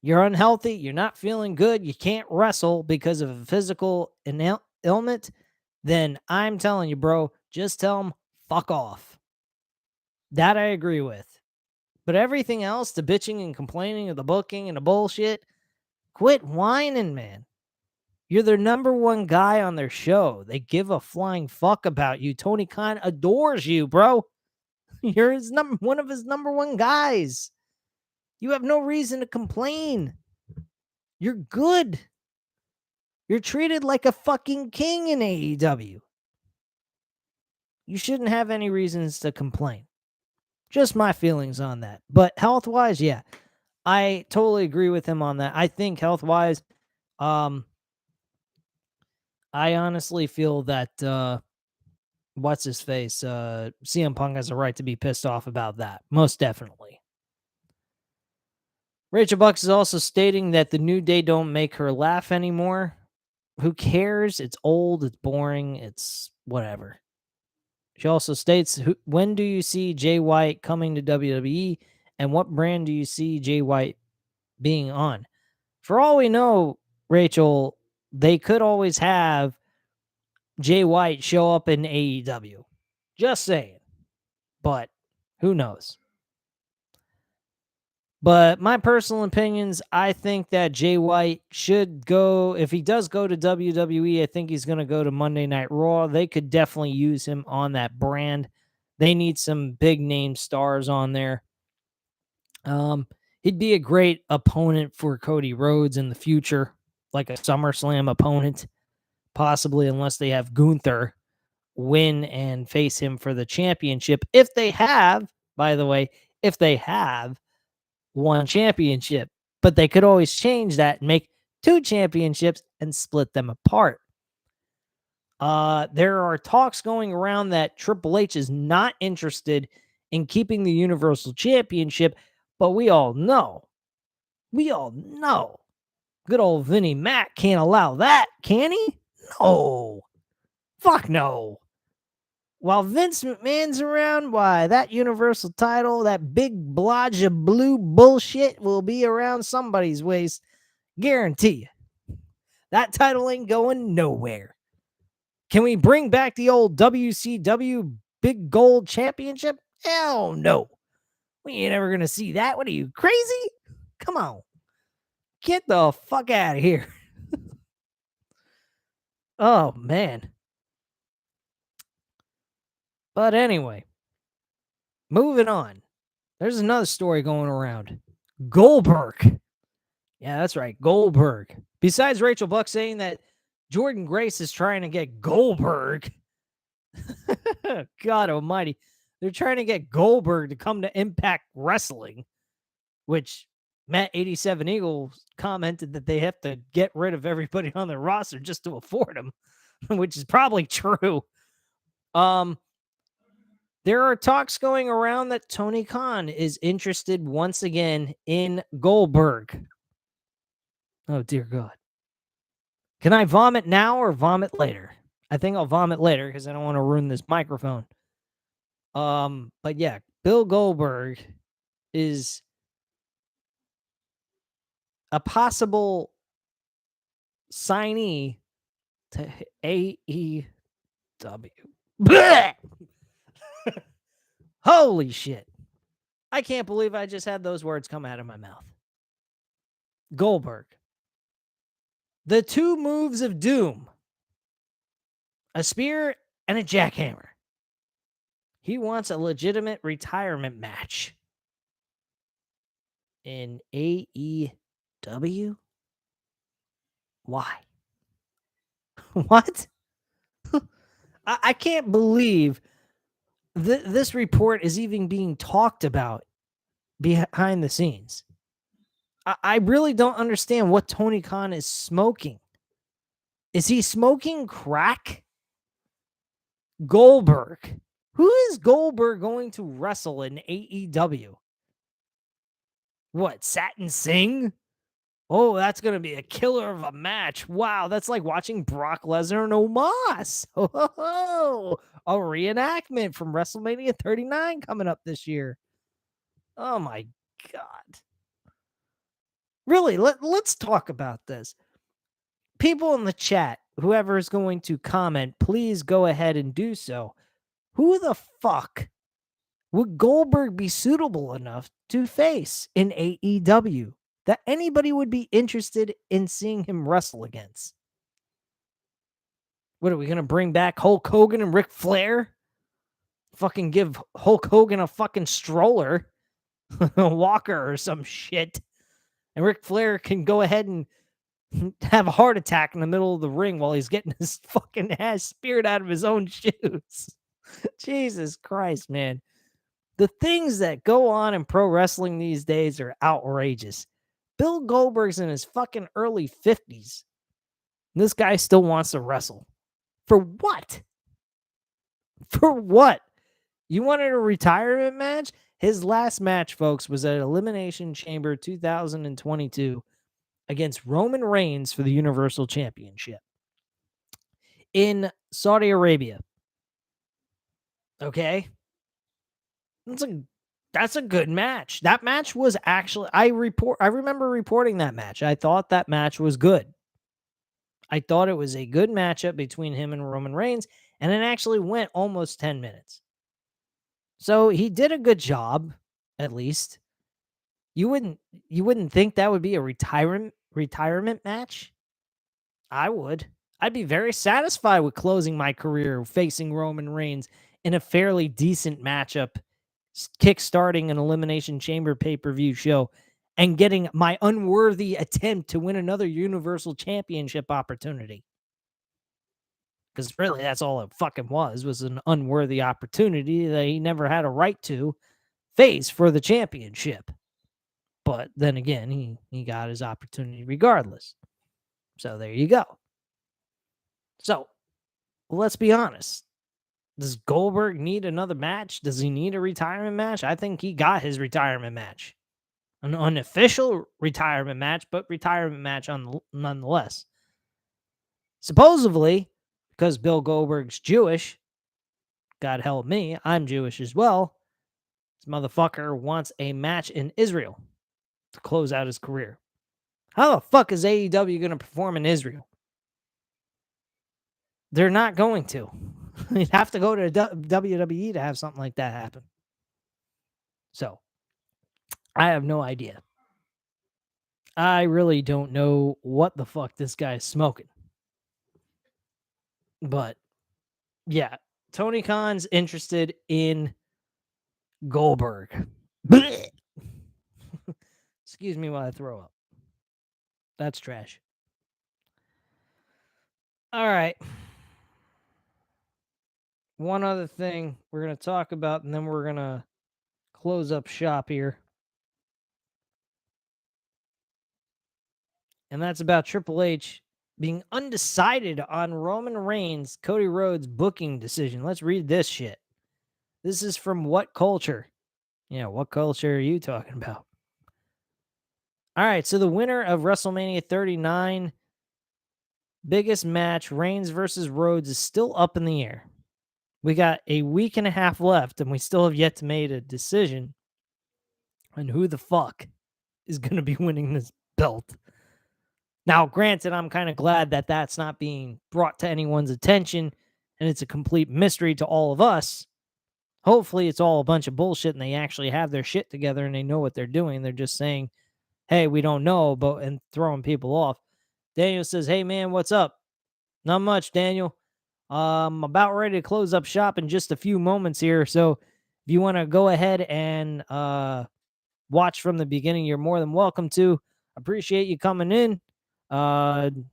You're unhealthy, you're not feeling good, you can't wrestle because of a physical ailment, then I'm telling you, bro, just tell him fuck off. That I agree with. But everything else, the bitching and complaining of the booking and the bullshit, quit whining, man. You're their number one guy on their show. They give a flying fuck about you. Tony Khan adores you, bro. You're one of his number one guys. You have no reason to complain. You're good. You're treated like a fucking king in AEW. You shouldn't have any reasons to complain. Just my feelings on that. But health-wise, yeah, I totally agree with him on that. I think health-wise, I honestly feel that what's his face? CM Punk has a right to be pissed off about that. Most definitely. Rachel Bucks is also stating that the New Day don't make her laugh anymore. Who cares? It's old, it's boring, it's whatever. She also states, when do you see Jay White coming to WWE, and what brand do you see Jay White being on? For all we know, Rachel, they could always have Jay White show up in AEW. Just saying. But who knows? But my personal opinions, I think that Jay White should go. If he does go to WWE, I think he's going to go to Monday Night Raw. They could definitely use him on that brand. They need some big name stars on there. He'd be a great opponent for Cody Rhodes in the future, like a SummerSlam opponent, possibly, unless they have Gunther win and face him for the championship. If they have, by the way, if they have one championship, but they could always change that and make 2 championships and split them apart. There are talks going around that Triple H is not interested in keeping the Universal Championship, but we all know, good old Vinnie Mac can't allow that, can he? No. Fuck no. While Vince McMahon's around, why, that Universal title, that big blodge of blue bullshit will be around somebody's waist. Guarantee you. That title ain't going nowhere. Can we bring back the old WCW Big Gold Championship? Hell no. We ain't ever going to see that. What are you, crazy? Come on. Get the fuck out of here. Oh, man. But anyway, moving on. There's another story going around. Goldberg. Yeah, that's right. Goldberg. Besides Rachel Buck saying that Jordan Grace is trying to get Goldberg. God almighty. They're trying to get Goldberg to come to Impact Wrestling, which Matt87 Eagles commented that they have to get rid of everybody on their roster just to afford them, which is probably true. There are talks going around that Tony Khan is interested once again in Goldberg. Oh, dear God. Can I vomit now or vomit later? I think I'll vomit later because I don't want to ruin this microphone. But yeah, Bill Goldberg is a possible signee to AEW. Holy shit. I can't believe I just had those words come out of my mouth. Goldberg. The 2 moves of doom. A spear and a jackhammer. He wants a legitimate retirement match in AEW. Why? What? I can't believe this report is even being talked about behind the scenes. I really don't understand what Tony Khan is smoking. Is he smoking crack? Goldberg. Who is Goldberg going to wrestle in AEW? What, Satin Singh? Oh, that's going to be a killer of a match. Wow, that's like watching Brock Lesnar and Omos. Oh, a reenactment from WrestleMania 39 coming up this year. Oh, my God. Really, let's talk about this. People in the chat, whoever is going to comment, please go ahead and do so. Who the fuck would Goldberg be suitable enough to face in AEW that anybody would be interested in seeing him wrestle against? What are we going to bring back Hulk Hogan and Ric Flair? Fucking give Hulk Hogan a fucking stroller, a walker or some shit. And Ric Flair can go ahead and have a heart attack in the middle of the ring while he's getting his fucking ass speared out of his own shoes. Jesus Christ, man. The things that go on in pro wrestling these days are outrageous. Bill Goldberg's in his fucking early 50s. This guy still wants to wrestle. For what? For what? You wanted a retirement match? His last match, folks, was at Elimination Chamber 2022 against Roman Reigns for the Universal Championship in Saudi Arabia. Okay? That's a good match. That match was actually, I remember reporting that match. I thought that match was good. I thought it was a good matchup between him and Roman Reigns, and it actually went almost 10 minutes. So he did a good job, at least. You wouldn't you wouldn't think that would be a retirement match? I would. I'd be very satisfied with closing my career facing Roman Reigns in a fairly decent matchup, kick-starting an Elimination Chamber pay-per-view show, and getting my unworthy attempt to win another Universal Championship opportunity. Because really, that's all it fucking was an unworthy opportunity that he never had a right to face for the championship. But then again, he got his opportunity regardless. So there you go. So let's be honest. Does Goldberg need another match? Does he need a retirement match? I think he got his retirement match. An unofficial retirement match, but retirement match nonetheless. Supposedly, because Bill Goldberg's Jewish, God help me, I'm Jewish as well, this motherfucker wants a match in Israel to close out his career. How the fuck is AEW going to perform in Israel? They're not going to. You'd have to go to WWE to have something like that happen. So, I have no idea. I really don't know what the fuck this guy is smoking. But, yeah, Tony Khan's interested in Goldberg. Excuse me while I throw up. That's trash. All right. One other thing we're going to talk about, and then we're going to close up shop here. And that's about Triple H being undecided on Roman Reigns, Cody Rhodes booking decision. Let's read this shit. This is from What Culture? Yeah, what culture are you talking about? All right, so the winner of WrestleMania 39, biggest match, Reigns versus Rhodes, is still up in the air. We got a week and a half left, and we still have yet to make a decision on who the fuck is going to be winning this belt. Now, granted, I'm kind of glad that that's not being brought to anyone's attention, and it's a complete mystery to all of us. Hopefully, it's all a bunch of bullshit, and they actually have their shit together, and they know what they're doing. They're just saying, hey, we don't know, and throwing people off. Daniel says, hey, man, what's up? Not much, Daniel. I'm about ready to close up shop in just a few moments here. So if you want to go ahead and watch from the beginning, you're more than welcome to. Appreciate you coming in and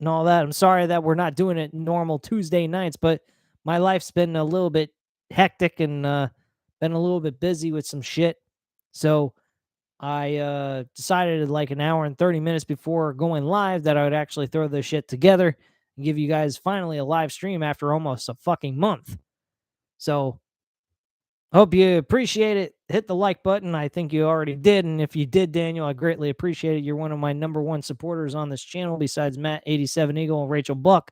all that. I'm sorry that we're not doing it normal Tuesday nights, but my life's been a little bit hectic and been a little bit busy with some shit. So I decided like an hour and 30 minutes before going live that I would actually throw this shit together and give you guys finally a live stream after almost a fucking month. So hope you appreciate it. Hit the like button. I think you already did. And if you did, Daniel, I greatly appreciate it. You're one of my number one supporters on this channel besides Matt 87 Eagle and Rachel Buck.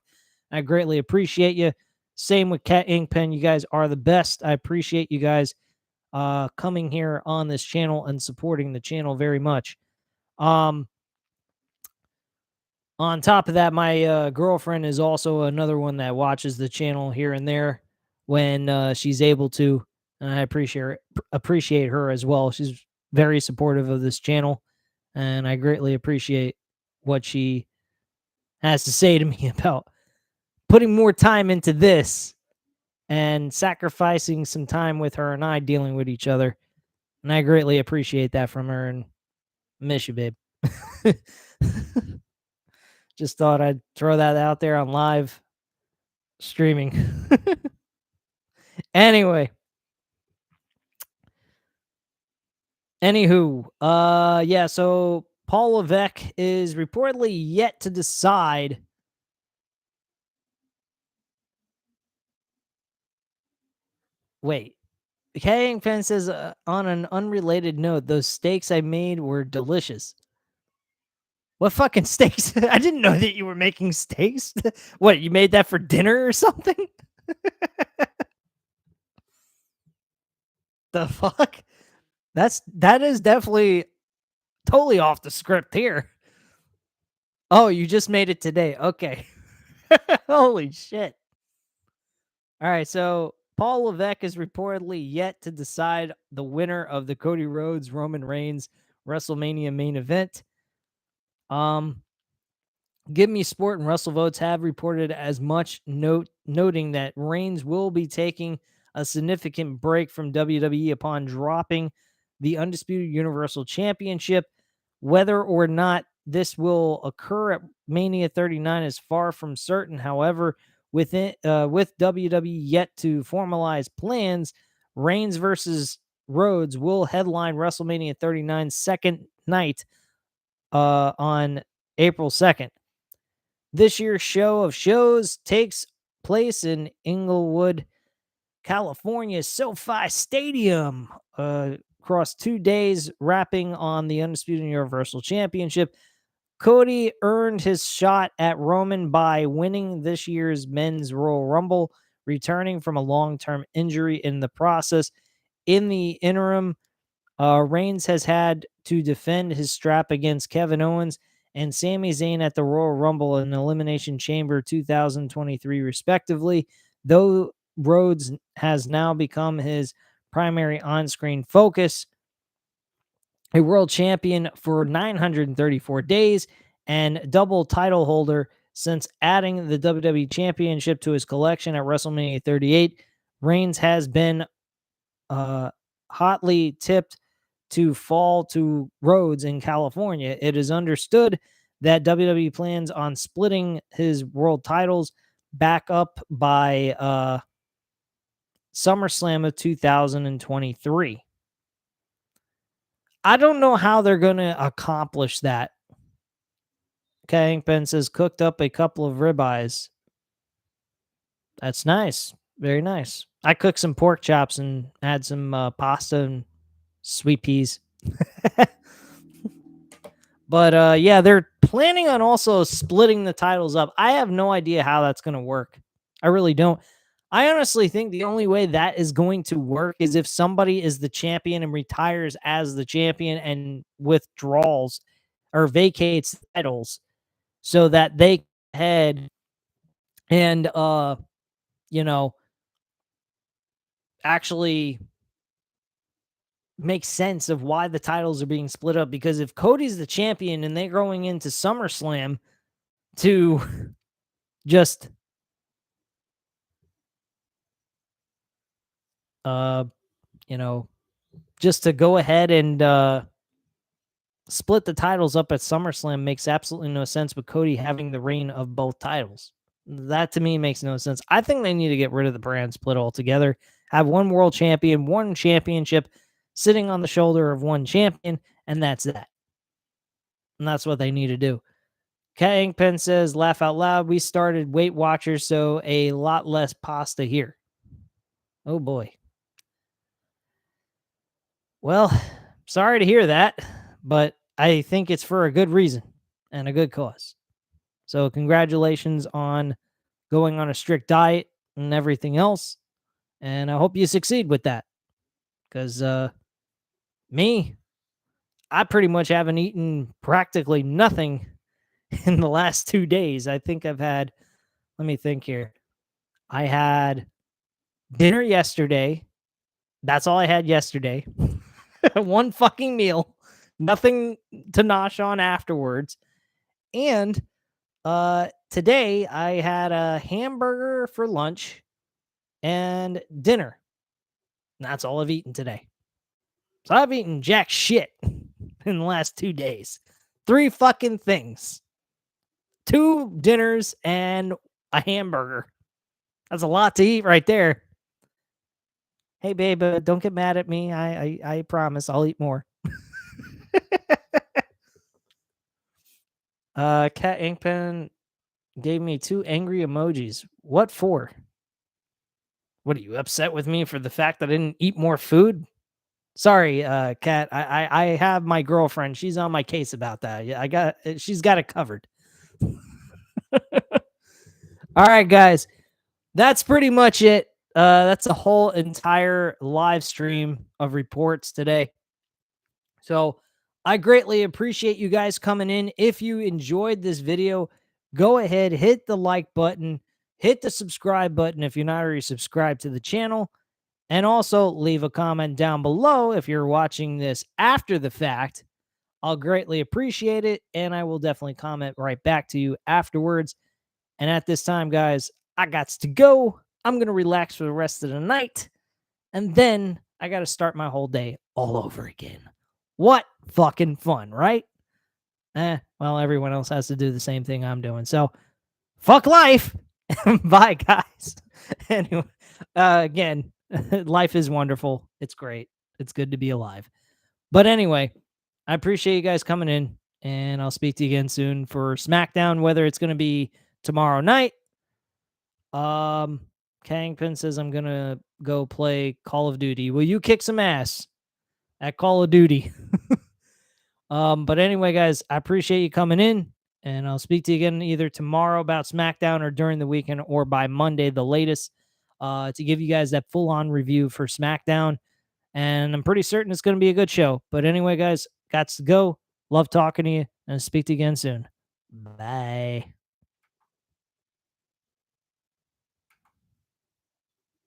I greatly appreciate you. Same with Cat Inkpen. You guys are the best. I appreciate you guys coming here on this channel and supporting the channel very much. On top of that, my girlfriend is also another one that watches the channel here and there when she's able to, and I appreciate her as well. She's very supportive of this channel, and I greatly appreciate what she has to say to me about putting more time into this and sacrificing some time with her and I dealing with each other. And I greatly appreciate that from her and miss you, babe. Just thought I'd throw that out there on live streaming. Anyway. Anywho, yeah, so Paul Levesque is reportedly yet to decide wait. Hang Pen says on an unrelated note, those steaks I made were delicious. What fucking steaks? I didn't know that you were making steaks. What, you made that for dinner or something? The fuck? That is definitely totally off the script here. Oh, you just made it today. Okay. Holy shit. All right, so Paul Levesque is reportedly yet to decide the winner of the Cody Rhodes Roman Reigns WrestleMania main event. Um, Give Me Sport and WrestleVotes have reported as much, noting that Reigns will be taking a significant break from WWE upon dropping the Undisputed Universal Championship. Whether or not this will occur at Mania 39 is far from certain. However, with WWE yet to formalize plans, Reigns versus Rhodes will headline WrestleMania 39 second night on April 2nd. This year's show of shows takes place in Inglewood, California's SoFi Stadium, across 2 days, wrapping on the Undisputed Universal Championship. Cody earned his shot at Roman by winning this year's Men's Royal Rumble, returning from a long-term injury in the process. In the interim, Reigns has had to defend his strap against Kevin Owens and Sami Zayn at the Royal Rumble and Elimination Chamber 2023, respectively, though Rhodes has now become his primary on screen focus. A world champion for 934 days and double title holder since adding the WWE Championship to his collection at WrestleMania 38, Reigns has been hotly tipped to fall to Rhodes in California. It is understood that WWE plans on splitting his world titles back up by SummerSlam of 2023. I don't know how they're going to accomplish that. Kingpin says cooked up a couple of ribeyes. That's nice. Very nice. I cooked some pork chops and had some pasta and sweet peas. But yeah, they're planning on also splitting the titles up. I have no idea how that's going to work. I really don't. I honestly think the only way that is going to work is if somebody is the champion and retires as the champion and withdraws or vacates titles so that they head and you know, actually make sense of why the titles are being split up, because if Cody's the champion and they're going into SummerSlam to just uh you know just to go ahead and split the titles up at SummerSlam makes absolutely no sense with Cody having the reign of both titles. That to me makes no sense. I think they need to get rid of the brand split altogether. Have one world champion, one championship sitting on the shoulder of one champion, and that's that. And that's what they need to do. Kingpin says, laugh out loud. We started Weight Watchers, so a lot less pasta here. Oh boy. Well, sorry to hear that, but I think it's for a good reason and a good cause. So, congratulations on going on a strict diet and everything else. And I hope you succeed with that. Because me, I pretty much haven't eaten practically nothing in the last 2 days. I think I've had, let me think here. I had dinner yesterday. That's all I had yesterday. One fucking meal. Nothing to nosh on afterwards. And today I had a hamburger for lunch and dinner. And that's all I've eaten today. So I've eaten jack shit in the last 2 days. 3 fucking things. 2 dinners and a hamburger. That's a lot to eat right there. Hey, babe, don't get mad at me. I promise I'll eat more. Cat Inkpen gave me 2 angry emojis. What for? What, are you upset with me for the fact that I didn't eat more food? Sorry, Kat. I have my girlfriend. She's on my case about that. Yeah, she's got it covered. All right, guys. That's pretty much it. That's a whole entire live stream of reports today. So I greatly appreciate you guys coming in. If you enjoyed this video, go ahead, hit the like button, hit the subscribe button if you're not already subscribed to the channel, and also leave a comment down below if you're watching this after the fact. I'll greatly appreciate it, and I will definitely comment right back to you afterwards. And at this time, guys, I got to go. I'm going to relax for the rest of the night, and then I got to start my whole day all over again. What fucking fun, right? Well, everyone else has to do the same thing I'm doing. So, fuck life. Bye, guys. Anyway, again, life is wonderful. It's great. It's good to be alive. But anyway, I appreciate you guys coming in, and I'll speak to you again soon for SmackDown, whether it's going to be tomorrow night. Kangpin says I'm going to go play Call of Duty. Will you kick some ass at Call of Duty? But anyway, guys, I appreciate you coming in, and I'll speak to you again either tomorrow about SmackDown or during the weekend or by Monday, the latest, to give you guys that full-on review for SmackDown. And I'm pretty certain it's going to be a good show. But anyway, guys, got to go. Love talking to you, and speak to you again soon. Bye.